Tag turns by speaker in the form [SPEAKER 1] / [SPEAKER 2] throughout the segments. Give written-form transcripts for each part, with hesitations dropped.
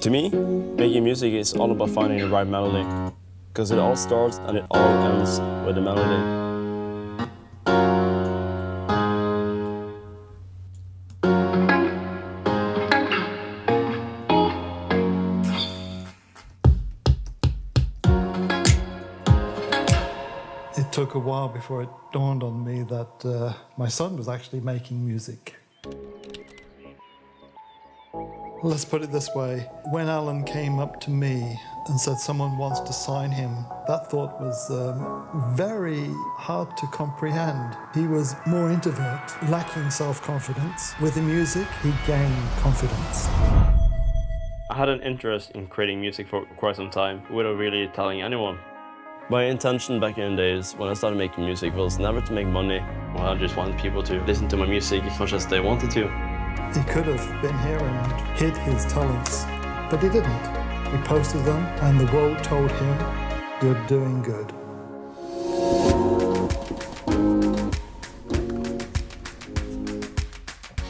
[SPEAKER 1] To me, making music is all about finding the right melody, because it all starts and it all ends with the melody.
[SPEAKER 2] It took a while before it dawned on me that my son was actually making music. Let's put it this way, when Alan came up to me and said someone wants to sign him, that thought was very hard to comprehend. He was more introvert, lacking self-confidence. With the music, he gained confidence.
[SPEAKER 1] I had an interest in creating music for quite some time, without really telling anyone. My intention back in the days when I started making music was never to make money. I just wanted people to listen to my music as much as they wanted to.
[SPEAKER 2] He could have been here and hid his talents, but he didn't. He posted them and the world told him, "You're doing good."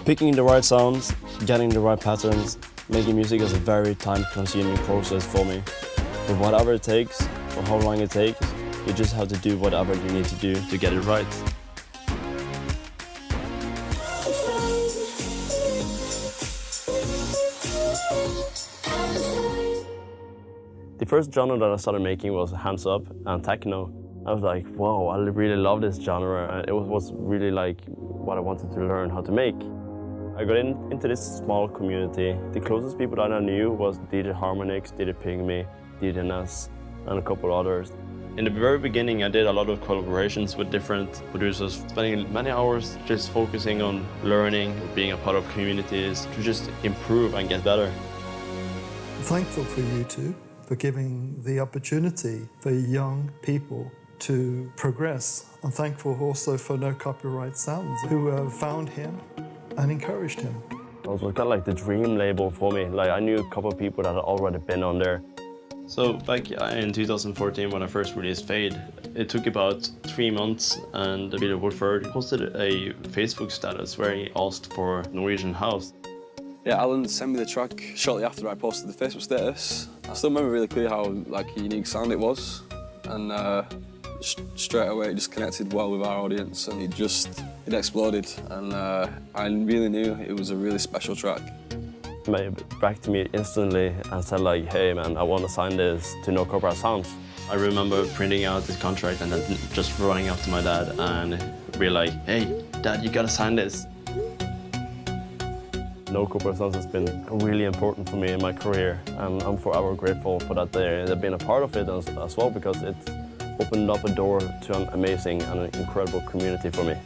[SPEAKER 1] Picking the right sounds, getting the right patterns, making music is a very time-consuming process for me. But whatever it takes, or how long it takes, you just have to do whatever you need to do to get it right. The first genre that I started making was hands up and techno. I was like, wow, I really love this genre, and it was really like what I wanted to learn how to make. I got into this small community. The closest people that I knew was DJ Harmonix, DJ Pygmy, DJ Ness, and a couple others. In the very beginning, I did a lot of collaborations with different producers, spending many hours just focusing on learning, being a part of communities, to just improve and get better.
[SPEAKER 2] I'm thankful for YouTube for giving the opportunity for young people to progress. I'm thankful also for No Copyright Sounds, who found him and encouraged him.
[SPEAKER 1] It was kind of like the dream label for me. Like, I knew a couple of people that had already been on there. So back in 2014, when I first released Fade, it took about 3 months, and Peter Woodford posted a Facebook status where he asked for Norwegian house.
[SPEAKER 3] Yeah, Alan sent me the track shortly after I posted the Facebook status. I still remember really clear how a unique sound it was, and straight away it just connected well with our audience, and it exploded, and I really knew it was a really special track.
[SPEAKER 1] He made back to me instantly and said like, hey man, I want to sign this to No Copyright Sounds. I remember printing out this contract and then just running up to my dad and be like, hey dad, you gotta sign this. No Copyright Sounds has been really important for me in my career, and I'm forever grateful for that they've been a part of it as well, because it opened up a door to an amazing and an incredible community for me.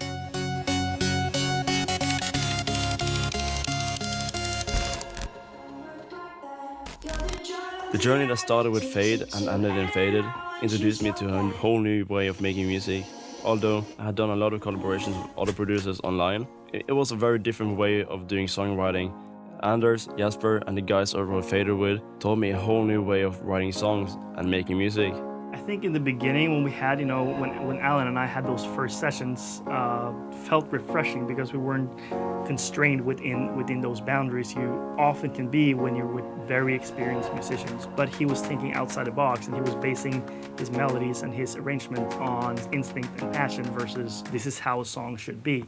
[SPEAKER 1] The journey that started with Fade and ended in Faded introduced me to a whole new way of making music. Although I had done a lot of collaborations with other producers online, it was a very different way of doing songwriting. Anders, Jasper, and the guys I wrote Faded with taught me a whole new way of writing songs and making music.
[SPEAKER 4] I think in the beginning when we had, when Alan and I had those first sessions, felt refreshing because we weren't constrained within those boundaries you often can be when you're with very experienced musicians. But he was thinking outside the box, and he was basing his melodies and his arrangement on instinct and passion versus this is how a song should be.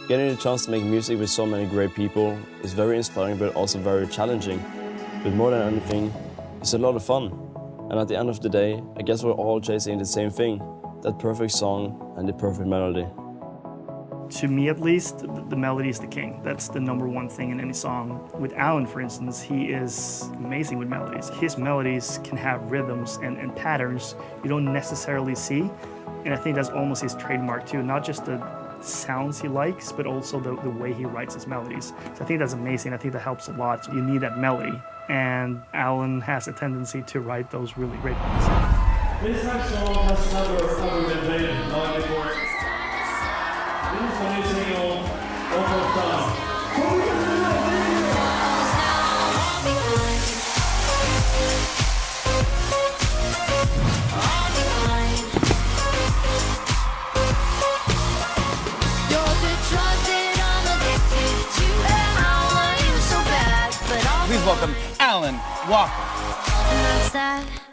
[SPEAKER 1] Getting the chance to make music with so many great people is very inspiring, but also very challenging. But more than anything, it's a lot of fun. And at the end of the day, I guess we're all chasing the same thing, that perfect song and the perfect melody.
[SPEAKER 4] To me at least, the melody is the king. That's the #1 thing in any song. With Alan, for instance, he is amazing with melodies. His melodies can have rhythms and patterns you don't necessarily see. And I think that's almost his trademark too, not just the sounds he likes, but also the way he writes his melodies. So I think that's amazing. I think that helps a lot. You need that melody. And Alan has a tendency to write those really great ones.
[SPEAKER 5] This next song has never been played live before. This is a new single, Almost Done.
[SPEAKER 6] Please welcome welcome Alan Walker.
[SPEAKER 7] And that's that.